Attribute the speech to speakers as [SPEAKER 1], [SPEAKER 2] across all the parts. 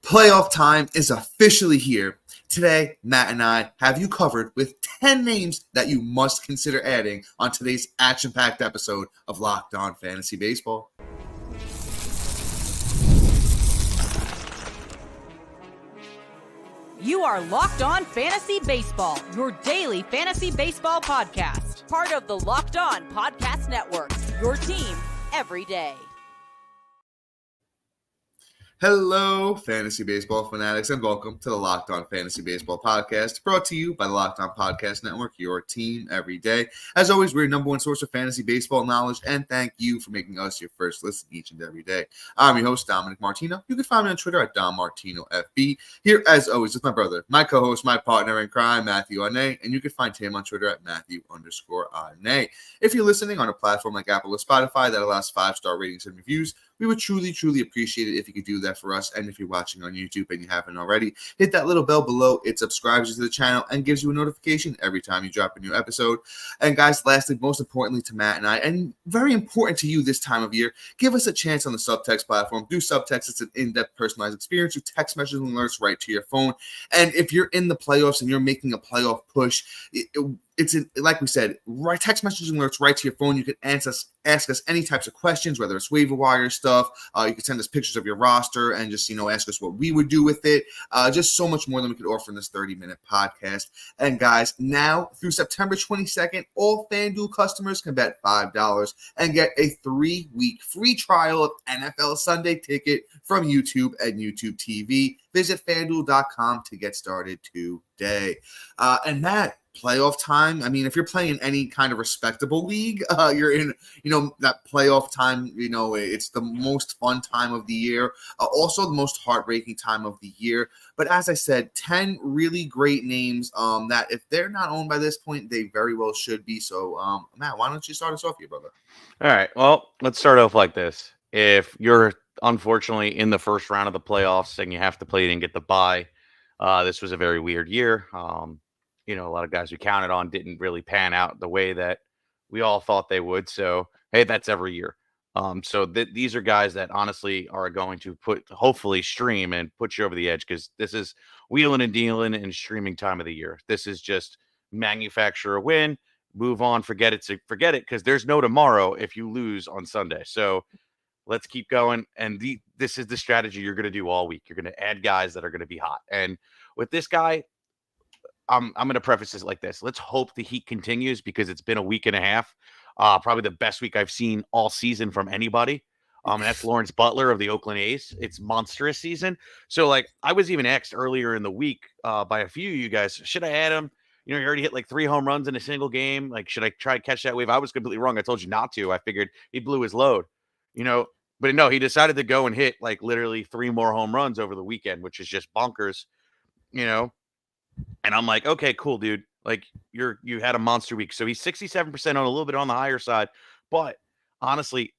[SPEAKER 1] Playoff time is officially here. Today, Matt and I have you covered with 10 names that you must consider adding on today's action-packed episode of Locked On Fantasy Baseball.
[SPEAKER 2] You are Locked On Fantasy Baseball, your daily fantasy baseball podcast. Part of the Locked On Podcast Network, your team every day.
[SPEAKER 1] Hello, fantasy baseball fanatics, and welcome to the Locked On Fantasy Baseball podcast, brought to you by the Locked On Podcast Network, your team every day. As always, we're your number one source of fantasy baseball knowledge, and thank you for making us your first listen each and every day. I'm your host, Dominic Martino. You can find me on Twitter at DomMartinoFB. Here, as always, with my brother, my co-host, my partner in crime, Matthew Arnay, and you can find him on Twitter at Matthew_Arnay. If you're listening on a platform like Apple or Spotify that allows 5-star ratings and reviews, we would truly, truly appreciate it if you could do that for us. And if you're watching on YouTube and you haven't already, hit that little bell below. It subscribes you to the channel and gives you a notification every time you drop a new episode. And guys, lastly, most importantly to Matt and I, and very important to you this time of year, give us a chance on the Subtext platform. Do Subtext. It's an in-depth personalized experience. You text message alerts right to your phone. And if you're in the playoffs and you're making a playoff push, it's like we said, right, text messaging alerts right to your phone. You can ask us any types of questions, whether it's waiver wire stuff. You can send us pictures of your roster and just, ask us what we would do with it. Just so much more than we could offer in this 30-minute podcast. And guys, now through September 22nd, all FanDuel customers can bet $5 and get a 3-week free trial of NFL Sunday Ticket from YouTube and YouTube TV. Visit FanDuel.com to get started today. And that playoff time. I mean, if you're playing any kind of respectable league, you're in, that playoff time, it's the most fun time of the year. Also the most heartbreaking time of the year. But as I said, 10 really great names that if they're not owned by this point, they very well should be. So, Matt, why don't you start us off here, brother?
[SPEAKER 3] All right. Well, let's start off like this. If you're unfortunately in the first round of the playoffs and you have to play it and get the bye, this was a very weird year. A lot of guys we counted on didn't really pan out the way that we all thought they would. So, hey, that's every year. These are guys that honestly are going to hopefully stream and put you over the edge, because this is wheeling and dealing and streaming time of the year. This is just manufacture a win, move on, forget it, because there's no tomorrow if you lose on Sunday. So let's keep going. And this is the strategy you're going to do all week. You're going to add guys that are going to be hot. And with this guy, I'm going to preface this like this. Let's hope the heat continues, because it's been a week and a half. Probably the best week I've seen all season from anybody. And that's Lawrence Butler of the Oakland A's. It's monstrous season. So, I was even asked earlier in the week by a few of you guys, should I add him? He already hit 3 home runs in a single game. Should I try to catch that wave? I was completely wrong. I told you not to. I figured he blew his load, But no, he decided to go and hit literally 3 more home runs over the weekend, which is just bonkers, And I'm like, okay, cool, dude. You had a monster week. So he's 67% on, a little bit on the higher side. But honestly,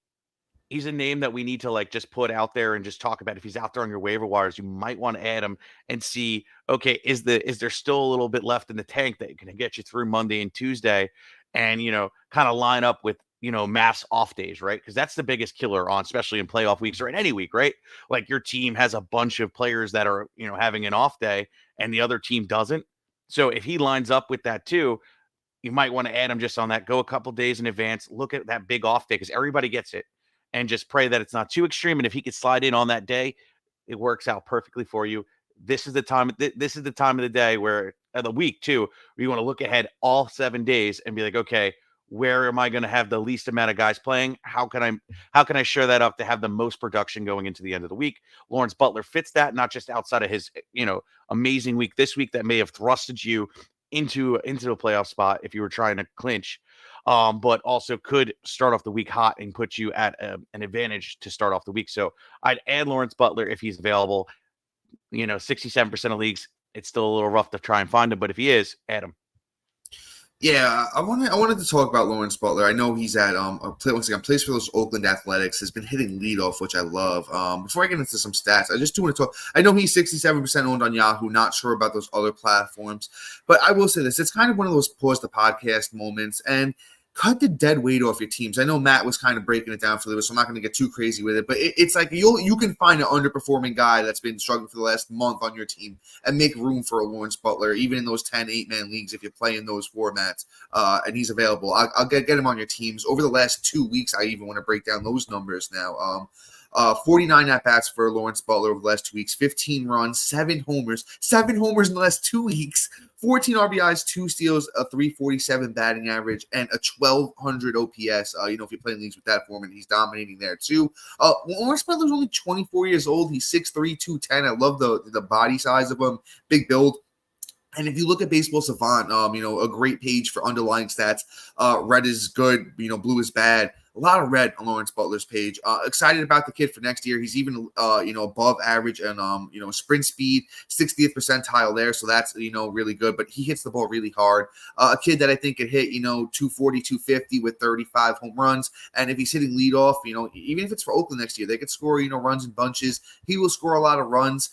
[SPEAKER 3] he's a name that we need to just put out there and just talk about. If he's out there on your waiver wires, you might want to add him and see, okay, is there still a little bit left in the tank that can get you through Monday and Tuesday, and kind of line up with mass off days, right? Because that's the biggest killer on, especially in playoff weeks or in any week, right? Your team has a bunch of players that are having an off day and the other team doesn't. So if he lines up with that too, you might want to add him just on that. Go a couple days in advance. Look at that big off day, because everybody gets it, and just pray that it's not too extreme. And if he could slide in on that day, it works out perfectly for you. This is the time. This is the time of the day where the week too, where you want to look ahead all 7 days and be like, okay, where am I going to have the least amount of guys playing? How can I share that up to have the most production going into the end of the week? Lawrence Butler fits that, not just outside of his, amazing week this week that may have thrusted you into a playoff spot if you were trying to clinch, but also could start off the week hot and put you at an advantage to start off the week. So I'd add Lawrence Butler if he's available. 67% of leagues, it's still a little rough to try and find him, but if he is, add him.
[SPEAKER 1] Yeah, I wanted to talk about Lawrence Butler. I know he's at once again plays for those Oakland Athletics. Has been hitting leadoff, which I love. Before I get into some stats, I just do want to talk. I know he's 67% owned on Yahoo. Not sure about those other platforms, but I will say this: it's kind of one of those pause the podcast moments. And cut the dead weight off your teams. I know Matt was kind of breaking it down for you, so I'm not going to get too crazy with it, but it's like you can find an underperforming guy that's been struggling for the last month on your team and make room for a Lawrence Butler, even in those 10 8-man leagues if you play in those formats, and he's available. I'll get him on your teams. Over the last 2 weeks, I even want to break down those numbers now. 49 at-bats for Lawrence Butler over the last 2 weeks, 15 runs, 7 homers in the last 2 weeks, 14 RBIs, 2 steals, a 347 batting average, and a 1,200 OPS. If you're playing leagues with that format, he's dominating there too. Lawrence Butler's only 24 years old. He's 6'3", 210. I love the body size of him, big build. And if you look at Baseball Savant, a great page for underlying stats. Red is good, blue is bad. A lot of red on Lawrence Butler's page. Excited about the kid for next year. He's even, above average and, sprint speed, 60th percentile there. So that's, really good. But he hits the ball really hard. A kid that I think could hit, 240, 250 with 35 home runs. And if he's hitting leadoff, even if it's for Oakland next year, they could score, runs in bunches. He will score a lot of runs.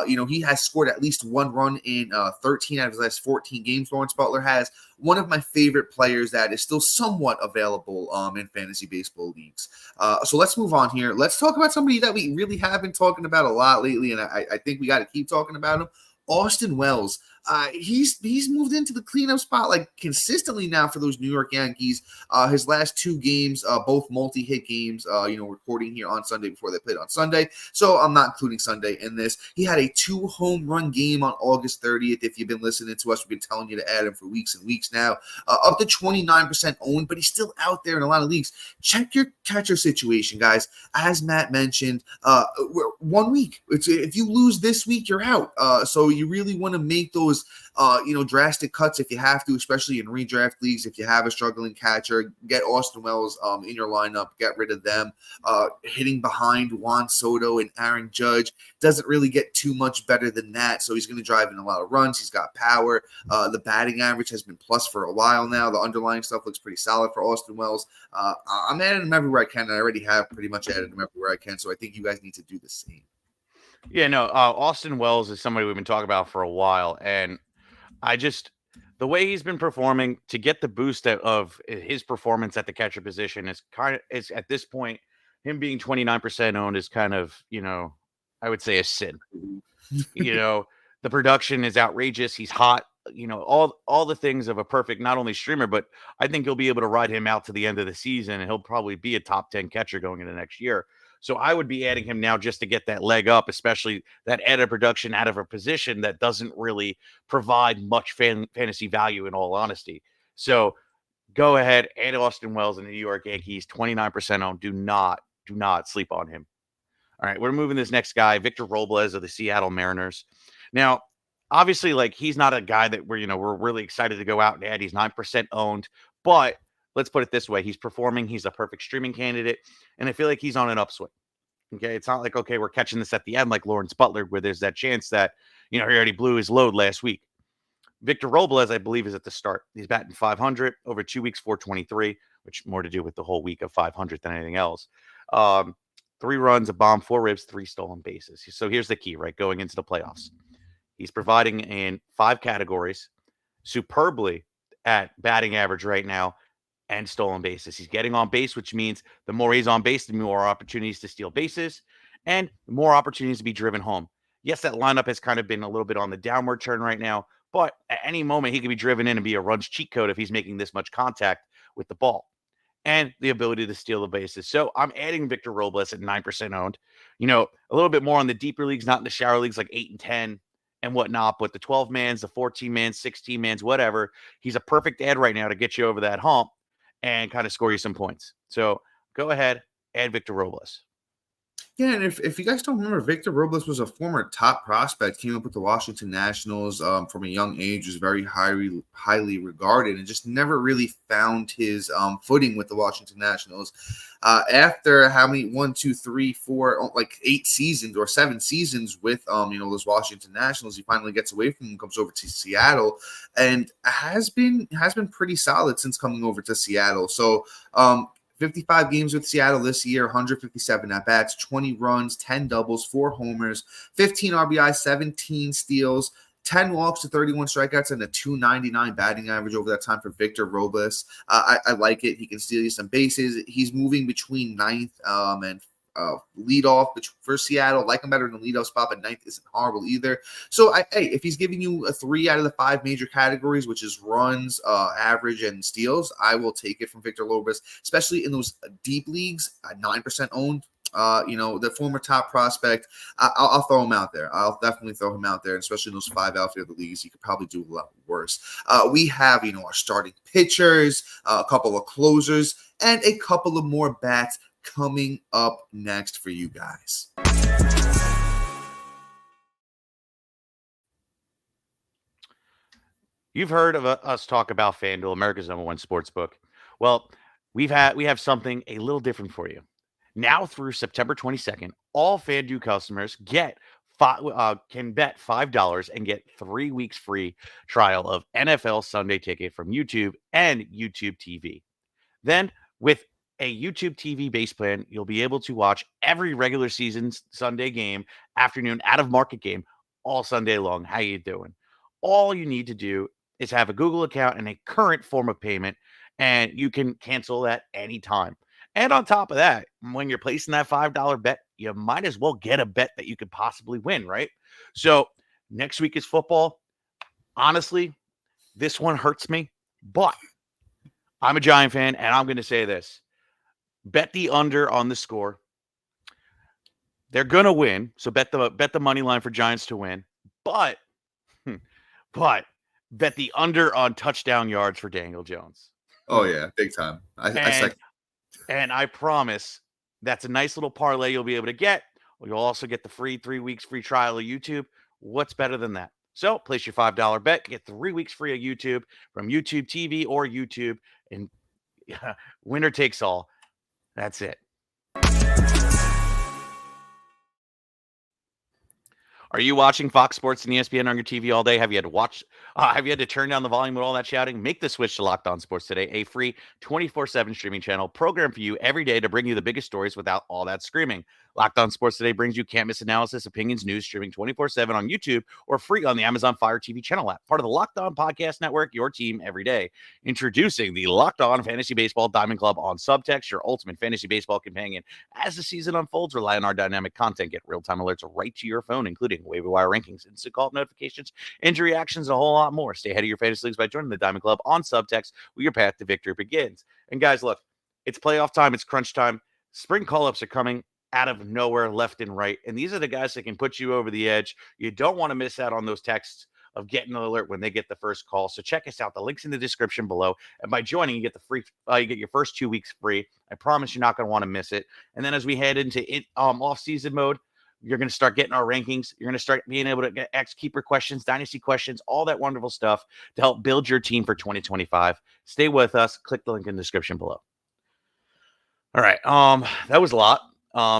[SPEAKER 1] He has scored at least 1 run in 13 out of his last 14 games. Lawrence Butler has one of my favorite players that is still somewhat available in fantasy baseball leagues. So let's move on here. Let's talk about somebody that we really have been talking about a lot lately, and I think we got to keep talking about him. Austin Wells. He's moved into the cleanup spot like consistently now for those New York Yankees. His last 2 games, both multi-hit games, recording here on Sunday before they played on Sunday. So I'm not including Sunday in this. He had a 2 home run game on August 30th. If you've been listening to us, we've been telling you to add him for weeks and weeks now. Up to 29% owned, but he's still out there in a lot of leagues. Check your catcher situation, guys. As Matt mentioned, 1 week. If you lose this week, you're out. So you really want to make those drastic cuts if you have to, especially in redraft leagues. If you have a struggling catcher, get Austin Wells in your lineup, get rid of them. Hitting behind Juan Soto and Aaron Judge doesn't really get too much better than that. So he's going to drive in a lot of runs. He's got power. The batting average has been plus for a while now. The underlying stuff looks pretty solid for Austin Wells. I'm adding him everywhere I can, and I already have pretty much added him everywhere I can. So I think you guys need to do the same.
[SPEAKER 3] Yeah, no, Austin Wells is somebody we've been talking about for a while, and the way he's been performing to get the boost of his performance at the catcher position is at this point, him being 29% owned is kind of, I would say a sin. The production is outrageous. He's hot, all the things of a perfect, not only streamer, but I think you'll be able to ride him out to the end of the season, and he'll probably be a top 10 catcher going into next year. So I would be adding him now just to get that leg up, especially that added production out of a position that doesn't really provide much fantasy value, in all honesty. So go ahead, add Austin Wells in the New York Yankees, 29% owned. Do not sleep on him. All right, we're moving this next guy, Victor Robles of the Seattle Mariners. Now, obviously, he's not a guy that we're really excited to go out and add. He's 9% owned, but let's put it this way. He's performing. He's a perfect streaming candidate, and I feel like he's on an upswing. Okay, it's not like, okay, we're catching this at the end like Lawrence Butler, where there's that chance that, he already blew his load last week. Victor Robles, I believe, is at the start. He's batting 500 over 2 weeks, 423, which more to do with the whole week of 500 than anything else. 3 runs, a bomb, 4 ribs, 3 stolen bases. So here's the key, right? Going into the playoffs, he's providing in 5 categories, superbly at batting average right now, and stolen bases. He's getting on base, which means the more he's on base, the more opportunities to steal bases and the more opportunities to be driven home. Yes, that lineup has kind of been a little bit on the downward turn right now, but at any moment he could be driven in and be a runs cheat code if he's making this much contact with the ball and the ability to steal the bases. So I'm adding Victor Robles at 9% owned, a little bit more on the deeper leagues, not in the shallow leagues like 8 and 10 and whatnot, but the 12 mans, the 14 mans, 16 mans, whatever. He's a perfect ad right now to get you over that hump and kind of score you some points. So go ahead, add Victor Robles.
[SPEAKER 1] Yeah, and if you guys don't remember, Victor Robles was a former top prospect, came up with the Washington Nationals from a young age, was very highly regarded, and just never really found his footing with the Washington Nationals. After how many 1, 2, 3, 4, 8 seasons or 7 seasons with those Washington Nationals, he finally gets away from them, comes over to Seattle, and has been pretty solid since coming over to Seattle. So 55 games with Seattle this year, 157 at-bats, 20 runs, 10 doubles, 4 homers, 15 RBI, 17 steals, 10 walks to 31 strikeouts and a 299 batting average over that time for Victor Robles. I like it. He can steal you some bases. He's moving between ninth and leadoff for Seattle. Like him better than leadoff spot, but ninth isn't horrible either. So, if he's giving you a 3 out of the 5 major categories, which is runs, average, and steals, I will take it from Victor Robles, especially in those deep leagues, 9% owned. The former top prospect, I'll throw him out there. I'll definitely throw him out there, especially in those 5 outfield leagues. You could probably do a lot worse. We have, our starting pitchers, a couple of closers, and a couple of more bats coming up next for you guys.
[SPEAKER 3] You've heard of us talk about FanDuel, America's #1 sports book. Well, we have something a little different for you. Now through September 22nd, all FanDuel customers can bet $5 and get 3 weeks free trial of NFL Sunday Ticket from YouTube and YouTube TV. Then, with a YouTube TV base plan, you'll be able to watch every regular season Sunday game, afternoon out of market game all Sunday long. How you doing? All you need to do is have a Google account and a current form of payment, and you can cancel at any time. And on top of that, when you're placing that $5 bet, you might as well get a bet that you could possibly win, right? So next week is football. Honestly, this one hurts me, but I'm a Giant fan, and I'm going to say this. Bet the under on the score. They're going to win, so bet the money line for Giants to win. But bet the under on touchdown yards for Daniel Jones.
[SPEAKER 1] Oh, yeah, big time.
[SPEAKER 3] And I promise that's a nice little parlay you'll be able to get. You'll also get the free 3 weeks free trial of YouTube. What's better than that? So place your $5 bet, get 3 weeks free of YouTube from YouTube TV or YouTube, and winner takes all. That's it. Are you watching Fox Sports and ESPN on your TV all day? Have you had to watch? Have you had to turn down the volume with all that shouting? Make the switch to Locked On Sports today, a free 24/7 streaming channel programmed for you every day to bring you the biggest stories without all that screaming. Locked On Sports today brings you can't-miss analysis, opinions, news, streaming 24/7 on YouTube or free on the Amazon Fire TV channel app. Part of the Locked On Podcast Network, your team every day. Introducing the Locked On Fantasy Baseball Diamond Club on Subtext, your ultimate fantasy baseball companion. As the season unfolds, rely on our dynamic content. Get real-time alerts right to your phone, including waiver wire rankings, instant call notifications, injury actions, and a whole lot more. Stay ahead of your fantasy leagues by joining the Diamond Club on Subtext, where your path to victory begins. And guys, look, it's playoff time. It's crunch time. Spring call-ups are coming out of nowhere, left and right. And these are the guys that can put you over the edge. You don't want to miss out on those texts of getting an alert when they get the first call. So check us out. The link's in the description below. And by joining, you get the free, you get your first 2 weeks free. I promise you're not going to want to miss it. And then as we head into off-season mode, you're going to start getting our rankings. You're going to start being able to get ex-keeper questions, dynasty questions, all that wonderful stuff to help build your team for 2025. Stay with us. Click the link in the description below. All right. That was a lot.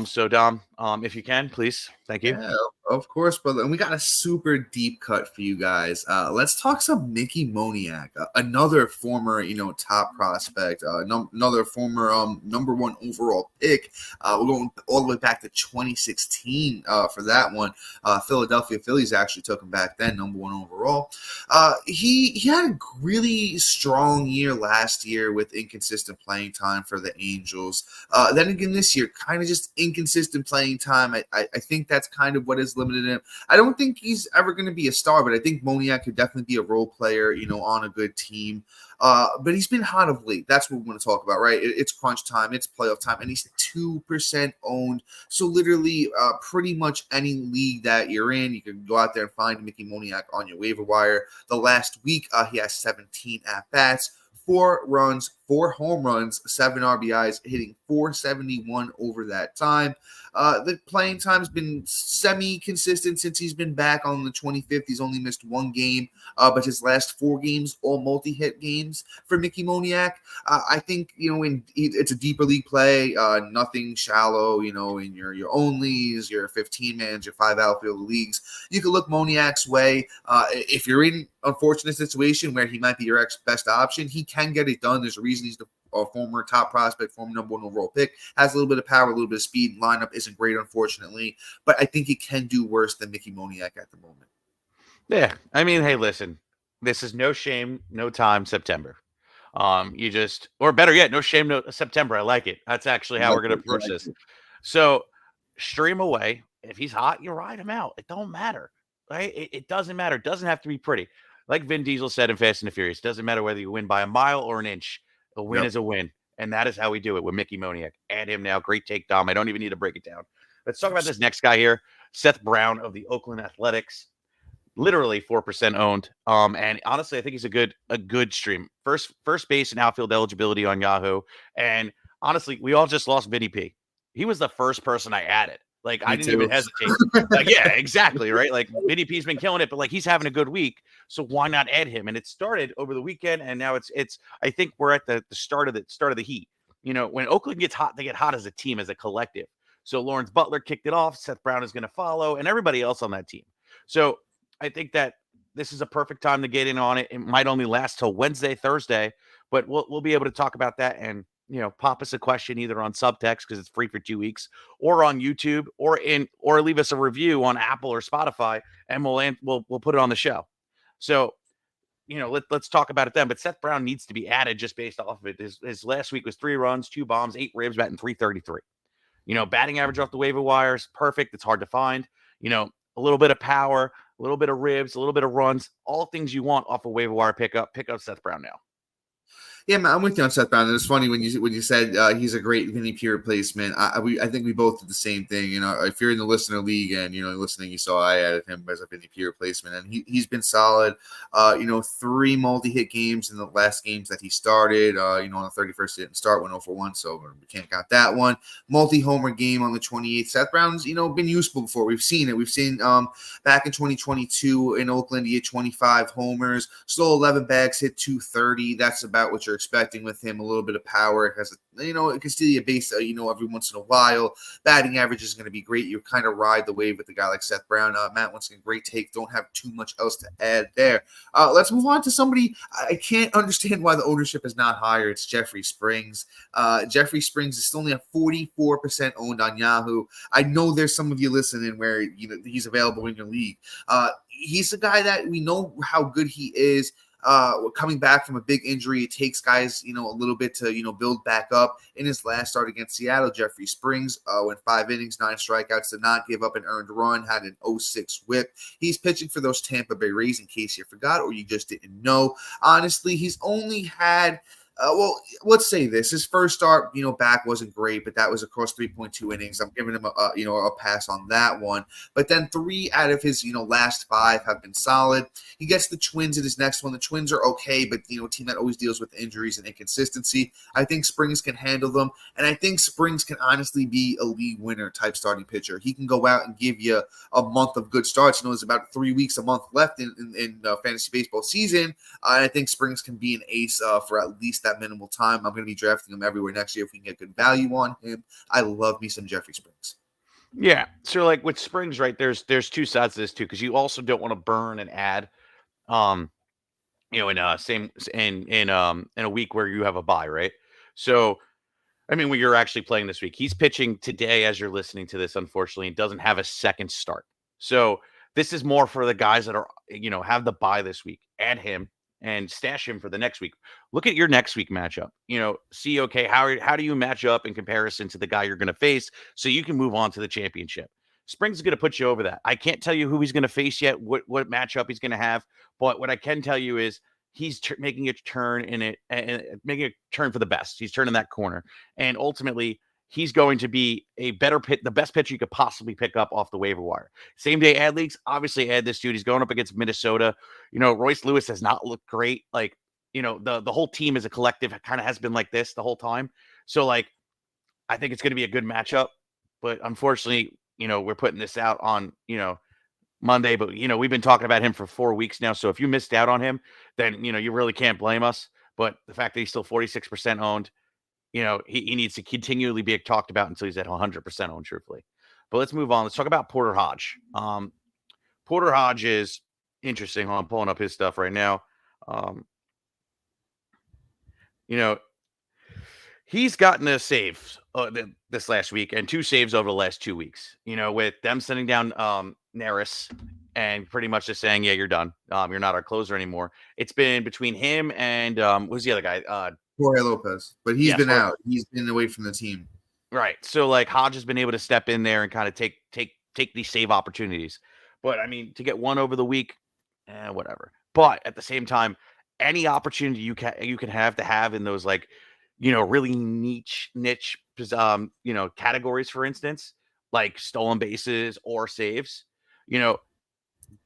[SPEAKER 3] So Dom, if you can, please. Thank you.
[SPEAKER 1] Yeah, of course, brother. And we got a super deep cut for you guys. Let's talk some Mickey Moniak, another former, top prospect, another former #1 overall pick. We're going all the way back to 2016 for that one. Philadelphia Phillies actually took him back then, #1 overall. He had a really strong year last year with inconsistent playing time for the Angels. Then again this year, kind of just inconsistent playing time. I think that's kind of what has limited him. I don't think he's ever going to be a star, but I think Moniak could definitely be a role player, on a good team. But he's been hot of late. That's what we want to talk about, right? It's crunch time. It's playoff time. And he's 2% owned. So literally pretty much any league that you're in, you can go out there and find Mickey Moniak on your waiver wire. The last week, he has 17 at-bats. 4 runs, 4 home runs, 7 RBIs, hitting .471 over that time. The playing time has been semi-consistent since he's been back on the 25th. He's only missed 1 game, but his last 4 games, all multi-hit games for Mickey Moniak. I think, it's a deeper league play, nothing shallow, in your onlys, your 15-mans, your 5 outfield leagues. You can look Moniak's way. If you're in unfortunate situation where he might be your best option, he can get it done. There's a reason he's a former top prospect, former #1 overall pick, has a little bit of power, a little bit of speed. Lineup isn't great, unfortunately, but I think he can do worse than Mickey Moniak at the moment.
[SPEAKER 3] Yeah. I mean, hey, listen, this is no shame, no time, September. You just, or better yet, no shame, no September. I like it. That's actually
[SPEAKER 1] I
[SPEAKER 3] how
[SPEAKER 1] like
[SPEAKER 3] we're going to
[SPEAKER 1] it. I
[SPEAKER 3] approach
[SPEAKER 1] like
[SPEAKER 3] this.
[SPEAKER 1] it.
[SPEAKER 3] So stream away. If he's hot, you ride him out. It don't matter, right? It doesn't matter. It doesn't have to be pretty. Like Vin Diesel said in Fast and the Furious, doesn't matter whether you win by a mile or an inch. A win
[SPEAKER 1] Yep.
[SPEAKER 3] is a win. And that is how we do it with Mickey Moniak. Add him now. Great take, Dom. I don't even need to break it down. Let's talk about this next guy here, Seth Brown of the Oakland Athletics, literally 4% owned. And honestly, I think he's a good stream. First base and outfield eligibility on Yahoo. And honestly, we all just lost Vinny P. He was the first person I added. Like, I
[SPEAKER 1] Me
[SPEAKER 3] didn't even
[SPEAKER 1] too.
[SPEAKER 3] hesitate. Like, yeah, exactly, right? Like, Vinny P's been killing it, but like he's having a good week, so why not add him? And it started over the weekend, and now it's. I think we're at the start of the heat. You know, when Oakland gets hot, they get hot as a team, as a collective. So Lawrence Butler kicked it off. Seth Brown is going to follow, and everybody else on that team. So I think that this is a perfect time to get in on it. It might only last till Wednesday, Thursday, but we'll be able to talk about that and pop us a question either on subtext because it's free for 2 weeks, or on YouTube, or leave us a review on Apple or Spotify, and we'll put it on the show. So let's talk about it then. But Seth Brown needs to be added just based off of it. His last week was 3 runs, 2 bombs, 8 ribs, batting 333. Batting average off the waiver wires, perfect. It's hard to find. A little bit of power, a little bit of ribs, a little bit of runs, all things you want off a waiver wire pickup. Pick up Seth Brown now.
[SPEAKER 1] Yeah, man, I'm with you on Seth Brown. And it's funny when you said he's a great Vinny P replacement. I think we both did the same thing. If you're in the listener league and listening, you saw I added him as a Vinny P replacement, and he's been solid. 3 multi-hit games in the last games that he started. On the 31st, he didn't start, went 0-for-1, so we can't count that one. Multi-homer game on the 28th. Seth Brown's been useful before. We've seen it. We've seen back in 2022 in Oakland, he had 25 homers, stole 11 bags, hit 230. That's about what you're expecting with him. A little bit of power. It has it can steal your base every once in a while. Batting average is going to be great. You kind of ride the wave with a guy like Seth Brown. Matt, once again, great take. Don't have too much else to add there. Let's move on to somebody I can't understand why the ownership is not higher. It's Jeffrey Springs. Jeffrey Springs is still only at 44% owned on Yahoo. I know there's some of you listening where he's available in your league. He's a guy that we know how good he is. Coming back from a big injury, it takes guys, a little bit to, build back up. In his last start against Seattle, Jeffrey Springs went 5 innings, 9 strikeouts, did not give up an earned run, had an 0.6 whip. He's pitching for those Tampa Bay Rays, in case you forgot or you just didn't know. Honestly, he's only had let's say this. His first start, back wasn't great, but that was across 3.2 innings. I'm giving him a pass on that one. But then 3 out of his, last 5 have been solid. He gets the Twins in his next one. The Twins are okay, but, a team that always deals with injuries and inconsistency. I think Springs can handle them, and I think Springs can honestly be a league winner type starting pitcher. He can go out and give you a month of good starts. There's about 3 weeks, a month left in fantasy baseball season. And I think Springs can be an ace for at least that minimal time. I'm going to be drafting him everywhere next year if we can get good value on him. I love me some Jeffrey Springs.
[SPEAKER 3] Yeah. So like with Springs, right, there's 2 sides to this too, because you also don't want to burn and add in a week where you have a bye, right? So I mean, when you're actually playing this week, he's pitching today as you're listening to this, unfortunately, and doesn't have a second start. So this is more for the guys that are, have the bye this week. Add him and stash him for the next week. Look at your next week matchup. See, okay, how do you match up in comparison to the guy you're going to face so you can move on to the championship? Springs is going to put you over that. I can't tell you who he's going to face yet, what matchup he's going to have, but what I can tell you is he's making a turn in it and making a turn for the best. He's turning that corner. And ultimately, he's going to be a better the best pitcher you could possibly pick up off the waiver wire. Same day ad leagues, obviously add this dude. He's going up against Minnesota. Royce Lewis has not looked great. Like, the whole team as a collective kind of has been like this the whole time. So, like, I think it's going to be a good matchup. But unfortunately, we're putting this out on, Monday, but we've been talking about him for 4 weeks now. So if you missed out on him, then you really can't blame us. But the fact that he's still 46% owned, he needs to continually be talked about until he's at 100% owned, truthfully. But let's move on. Let's talk about Porter Hodge. Porter Hodge is interesting. I'm pulling up his stuff right now. He's gotten a save this last week and 2 saves over the last 2 weeks. With them sending down Neris, and pretty much just saying, yeah, you're done. You're not our closer anymore. It's been between him and who's the other guy?
[SPEAKER 1] Jorge Lopez, but he's
[SPEAKER 3] Yes,
[SPEAKER 1] been out. He's been away from the team.
[SPEAKER 3] right. So like Hodge has been able to step in there and kind of take these save opportunities. But I mean, to get one over the week, whatever. But at the same time, any opportunity you can have in those like, really niche categories, for instance, like stolen bases or saves, you know,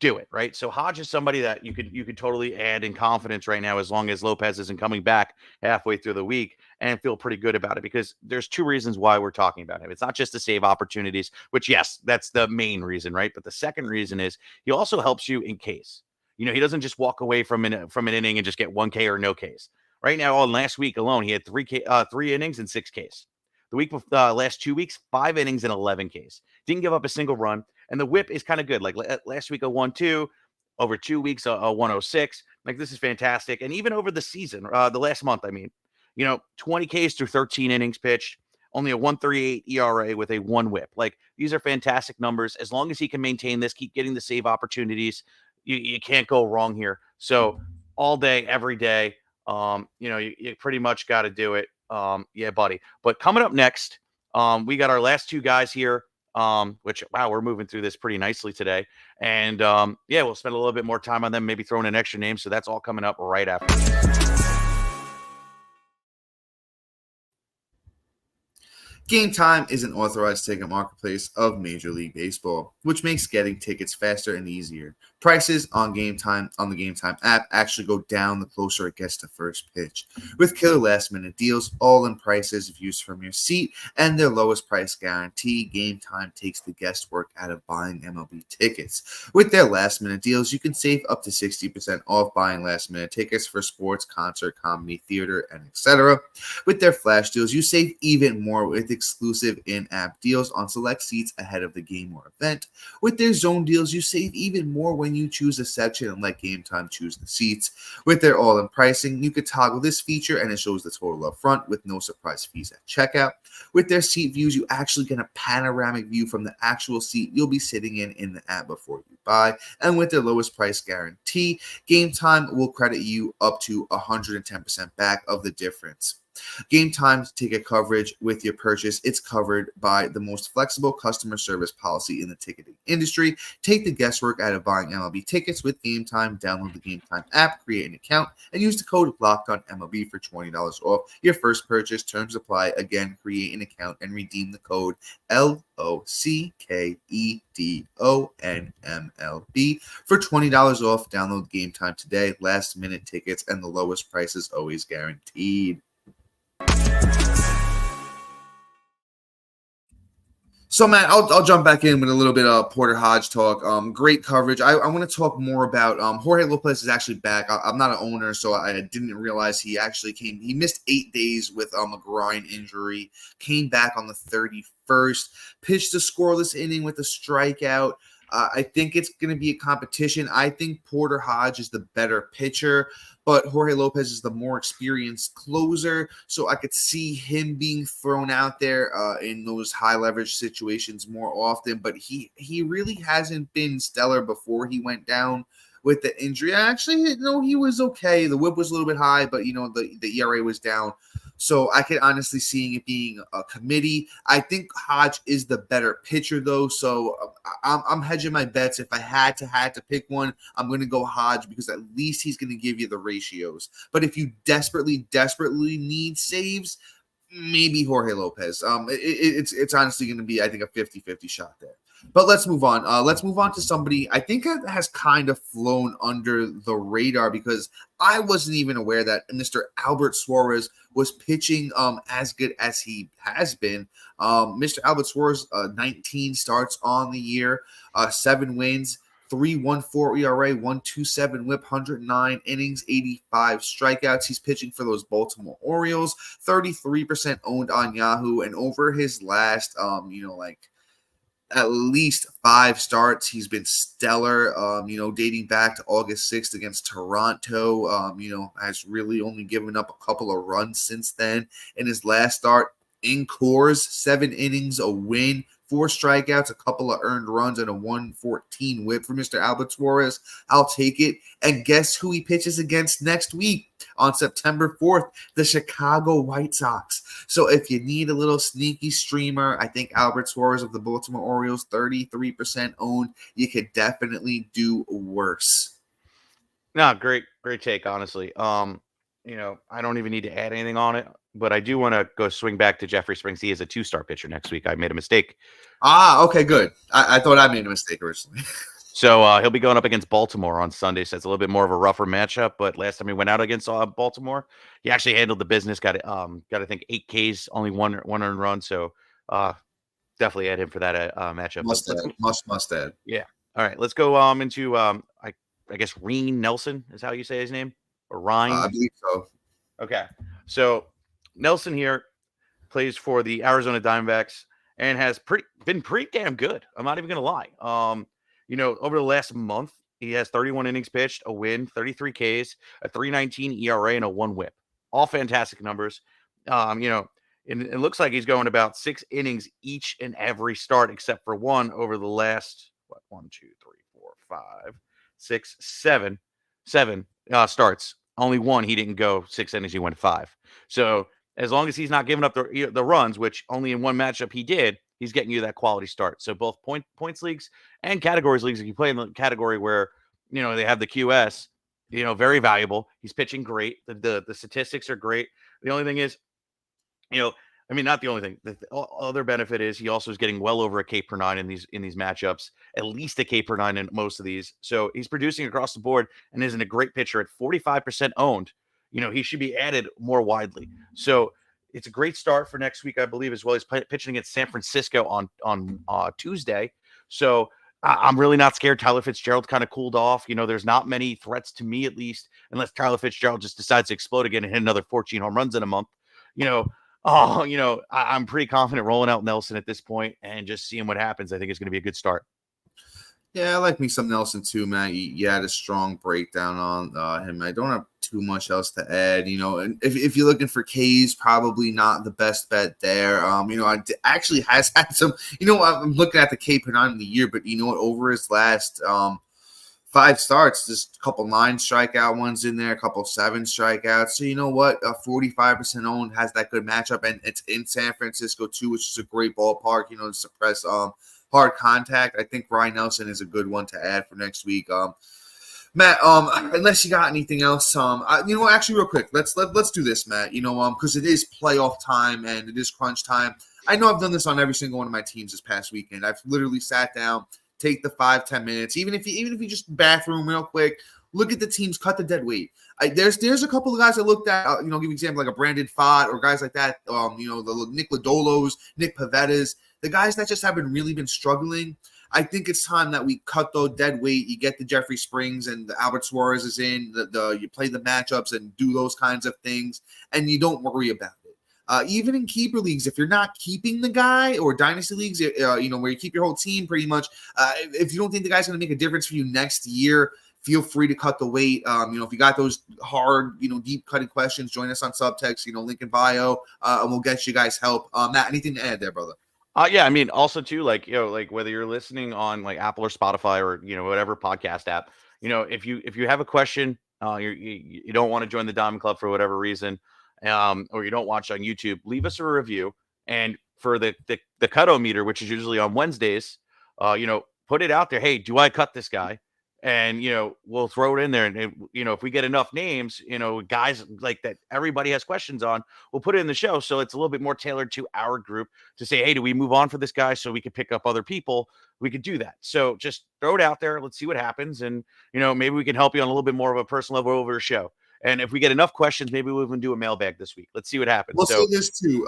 [SPEAKER 3] do it, right? So Hodge is somebody that you could totally add in confidence right now, as long as Lopez isn't coming back halfway through the week, and feel pretty good about it, because there's two reasons why we're talking about him. It's not just to save opportunities, which, yes, that's the main reason, right? But the second reason is he also helps you in case. He doesn't just walk away from an inning and just get 1K or no Ks. Right now, on last week alone, he had 3 innings and 6 Ks. The week last 2 weeks, 5 innings and 11 Ks. Didn't give up a single run. And the whip is kind of good. Like last week, a 1-2, over 2 weeks, a 106. Like, this is fantastic. And even over the season, the last month, I mean, 20 Ks through 13 innings pitched, only a 1.38 ERA with a 1 whip. Like, these are fantastic numbers. As long as he can maintain this, keep getting the save opportunities, you can't go wrong here. So all day, every day, you pretty much got to do it. Yeah, buddy. But coming up next, we got our last two guys here. Which, wow, we're moving through this pretty nicely today. And yeah, we'll spend a little bit more time on them, maybe throwing an extra name. So that's all coming up right after.
[SPEAKER 1] Game Time is an authorized ticket marketplace of Major League Baseball, which makes getting tickets faster and easier. Prices on the Game Time app actually go down the closer it gets to first pitch. With killer last-minute deals, all-in prices views from your seat, and their lowest price guarantee, Game Time takes the guesswork out of buying MLB tickets. With their last-minute deals, you can save up to 60% off buying last-minute tickets for sports, concert, comedy, theater, and etc. With their flash deals, you save even more with exclusive in-app deals on select seats ahead of the game or event. With their zone deals, you save even more when you choose a section and let Game Time choose the seats. With their all-in pricing, you could toggle this feature and it shows the total up front with no surprise fees at checkout. With their seat views, you actually get a panoramic view from the actual seat you'll be sitting in the app before you buy. And with their lowest price guarantee, Game Time will credit you up to 110% back of the difference. Game Time's ticket coverage with your purchase, it's covered by the most flexible customer service policy in the ticketing industry. Take the guesswork out of buying MLB tickets with Game Time. Download the Game Time app, create an account, and use the code LOCKEDONMLB for $20 off your first purchase. Terms apply. Again, create an account and redeem the code LOCKEDONMLB for $20 off. Download Game Time today. Last minute tickets and the lowest prices always guaranteed. So, Matt, I'll jump back in with a little bit of Porter Hodge talk. Great coverage. I want to talk more about Jorge Lopez is actually back. I'm not an owner, so I didn't realize he actually came. He missed 8 days with a groin injury, came back on the 31st, pitched a scoreless inning with a strikeout. I think it's going to be a competition. I think Porter Hodge is the better pitcher, but Jorge Lopez is the more experienced closer. So I could see him being thrown out there in those high leverage situations more often. But he really hasn't been stellar before he went down with the injury. Actually, he was okay. The whip was a little bit high, but the ERA was down. So I could honestly see it being a committee. I think Hodge is the better pitcher, though. So I'm hedging my bets. If I had to pick one, I'm going to go Hodge because at least he's going to give you the ratios. But if you desperately need saves, maybe Jorge Lopez. It's honestly going to be, I think, a 50-50 shot there. But let's move on. Let's move on to somebody I think has kind of flown under the radar because I wasn't even aware that Mr. Albert Suarez was pitching as good as he has been. Mr. Albert Suarez, 19 starts on the year, 7 wins, 3.14 ERA, 1.27 WHIP, 109 innings, 85 strikeouts. He's pitching for those Baltimore Orioles, 33% owned on Yahoo, and over his last, at least 5 starts, he's been stellar. Dating back to August 6th against Toronto, has really only given up a couple of runs since then. In his last start in Coors, 7 innings, a win, 4 strikeouts, a couple of earned runs, and a 114 whip for Mr. Albert Suarez. I'll take it. And guess who he pitches against next week on September 4th? The Chicago White Sox. So if you need a little sneaky streamer, I think Albert Suarez of the Baltimore Orioles, 33% owned. You could definitely do worse.
[SPEAKER 3] No, great take, honestly. I don't even need to add anything on it, but I do want to go swing back to Jeffrey Springs. He is a 2-star pitcher next week. I made a mistake.
[SPEAKER 1] Okay, good. I thought I made a mistake originally.
[SPEAKER 3] So he'll be going up against Baltimore on Sunday. So it's a little bit more of a rougher matchup. But last time he went out against Baltimore, he actually handled the business. Got I think 8 Ks, only one earned run. So definitely add him for that matchup.
[SPEAKER 1] Must add.
[SPEAKER 3] Yeah. All right. Let's go into I guess Reen Nelson is how you say his name, or Ryan.
[SPEAKER 1] I believe so.
[SPEAKER 3] Okay. So Nelson here plays for the Arizona Diamondbacks and has been pretty damn good. I'm not even gonna lie. Over the last month, he has 31 innings pitched, a win, 33 Ks, a 3.19 ERA, and a 1 WHIP. All fantastic numbers. It looks like he's going about 6 innings each and every start, except for one over the last 1, 2, 3, 4, 5, 6, 7 starts. Only one he didn't go 6 innings. He went 5. So as long as he's not giving up the runs, which only in one matchup he did, he's getting you that quality start. So both points leagues and categories leagues, if you play in the category where they have the QS, very valuable. He's pitching great. The statistics are great. The only thing is, not the only thing. The other benefit is he also is getting well over a K per 9 in these matchups, at least a K per 9 in most of these. So he's producing across the board and isn't a great pitcher at 45% owned. He should be added more widely. So it's a great start for next week, I believe, as well. He's pitching against San Francisco on Tuesday. So I'm really not scared. Tyler Fitzgerald kind of cooled off. There's not many threats to me, at least, unless Tyler Fitzgerald just decides to explode again and hit another 14 home runs in a month. I'm pretty confident rolling out Nelson at this point and just seeing what happens. I think it's going to be a good start.
[SPEAKER 1] Yeah, I like me some Nelson too, man. You had a strong breakdown on him. I don't have too much else to add. And if you're looking for K's, probably not the best bet there. I actually has had some. I'm looking at the K per 9 in the year, but over his last 5 starts, just a couple 9 strikeout ones in there, a couple 7 strikeouts. So 45% owned, has that good matchup, and it's in San Francisco too, which is a great ballpark. To suppress hard contact. I think Ryan Nelson is a good one to add for next week. Matt, unless you got anything else, actually real quick, let's do this, Matt. Because it is playoff time and it is crunch time. I know I've done this on every single one of my teams this past weekend. I've literally sat down, take the 5-10 minutes, even if you just bathroom real quick, look at the teams, cut the dead weight. There's a couple of guys I looked at, give an example like a Brandon Pfaadt or guys like that, the Nick Lodolos, Nick Pavettas, the guys that just haven't really been struggling. I think it's time that we cut the dead weight. You get the Jeffrey Springs and the Albert Suarez is in, you play the matchups and do those kinds of things, and you don't worry about it. Even in keeper leagues, if you're not keeping the guy, or dynasty leagues, where you keep your whole team pretty much, if you don't think the guy's going to make a difference for you next year, feel free to cut the weight. If you got those hard, deep cutting questions, join us on Subtext, link in bio, and we'll get you guys help. Matt, anything to add there, brother?
[SPEAKER 3] Also too, like whether you're listening on like Apple or Spotify or whatever podcast app, if you have a question, you don't want to join the Diamond Club for whatever reason, or you don't watch on YouTube, leave us a review. And for the cut-o-meter, which is usually on Wednesdays, put it out there. Hey, do I cut this guy? And we'll throw it in there, and if we get enough names, guys like that everybody has questions on, we'll put it in the show, so it's a little bit more tailored to our group to say, hey, do we move on for this guy so we can pick up other people? We could do that. So just throw it out there. Let's see what happens, and maybe we can help you on a little bit more of a personal level over a show. And if we get enough questions, maybe we'll even do a mailbag this week. Let's see what happens.
[SPEAKER 1] We'll say this too.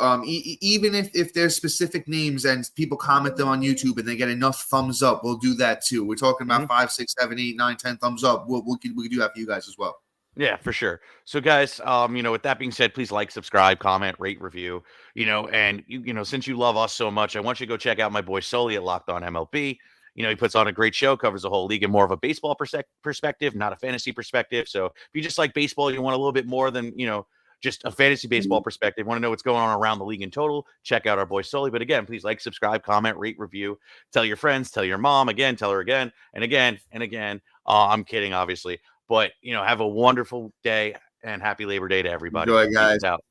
[SPEAKER 1] Even if there's specific names and people comment them on YouTube and they get enough thumbs up, we'll do that too. We're talking about 5, 6, 7, 8, 9, 10 thumbs up. We can do that for you guys as well.
[SPEAKER 3] Yeah, for sure. So guys, with that being said, please like, subscribe, comment, rate, review, and since you love us so much, I want you to go check out my boy Sully at Locked On MLB. He puts on a great show, covers the whole league in more of a baseball perspective, not a fantasy perspective. So if you just like baseball, you want a little bit more than, just a fantasy baseball perspective, want to know what's going on around the league in total, check out our boy Sully. But again, please like, subscribe, comment, rate, review, tell your friends, tell your mom, again, tell her again and again and again. I'm kidding, obviously, but have a wonderful day and happy Labor Day to everybody.
[SPEAKER 1] Enjoy, guys.
[SPEAKER 3] Peace out.